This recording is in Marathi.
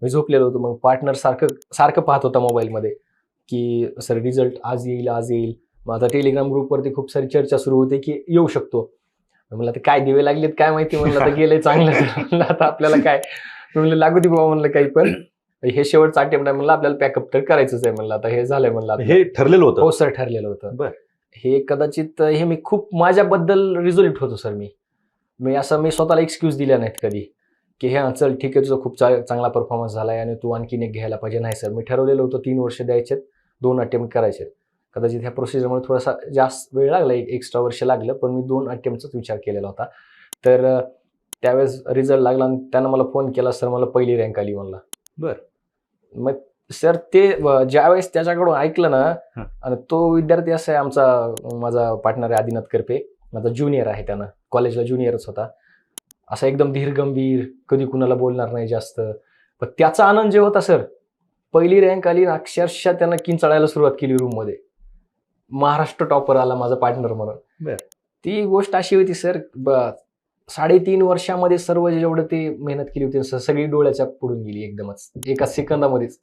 मी झोपलेलो होतो. मग पार्टनर सारखं सारखं पाहत होता मोबाईलमध्ये, की सर रिझल्ट आज येईल, आज येईल. मग आता टेलिग्राम ग्रुपवरती खूप सारी चर्चा सुरू होते, की येऊ शकतो. म्हणलं आता काय दिवे लागलेत काय माहिती, म्हणलं आता गेलंय चांगलं तर म्हणलं आता आपल्याला काय. मी म्हणलं लागू दे बाबा म्हणलं काही पण. हे शेवटचा अटेम्प्ट आहे म्हणलं, आपल्याला पॅकअप तर करायचंच आहे म्हणलं, आता हे झालंय म्हणलं आपलं. हे ठरलेलं होतं? हो सर, ठरलेलं होतं. बरं. हे कदाचित हे मी खूप माझ्याबद्दल रिझोल्ट होतो सर. मी स्वतःला एक्सक्यूज दिल्या नाहीत कधी, की हा चल ठीक आहे तुझा खूप चांगला परफॉर्मन्स झालाय आणि तू आणखीन एक घ्यायला पाहिजे. नाही सर, मी ठरवलेलं होतं 3 वर्ष द्यायचेत, 2 अटेम्प्ट करायचे. कदाचित ह्या प्रोसिजरमुळे थोडासा जास्त वेळ लागला, एक एक्स्ट्रा वर्ष लागलं, पण मी 2 अटेम्प्टचाच विचार केलेला होता. तर त्यावेळेस रिझल्ट लागला आणि त्यानं मला फोन केला, सर मला पहिली रँक आली म्हणला. बरं. मग सर ते ज्यावेळेस त्याच्याकडून ऐकलं ना, हं. आणि तो विद्यार्थी असा आहे माझा पार्टनर आहे आदिनाथ करपे, माझा ज्युनियर आहे, त्यानं कॉलेजला ज्युनियरच होता. असा एकदम धीरगंभीर, कधी कुणाला बोलणार नाही जास्त. पण त्याचा आनंद जे होता सर, पहिली रँक आली, अक्षरशः त्यानं किंचाळायला सुरुवात केली रूममध्ये. महाराष्ट्र टॉपर आला माझा पार्टनर म्हणून. बरं. ती गोष्ट अशी होती सर, 3.5 वर्षामध्ये सर्व जेवढं ते मेहनत केली होती सगळी डोळ्याच्या पुढून गेली एकदमच, एका सेकंदामध्येच.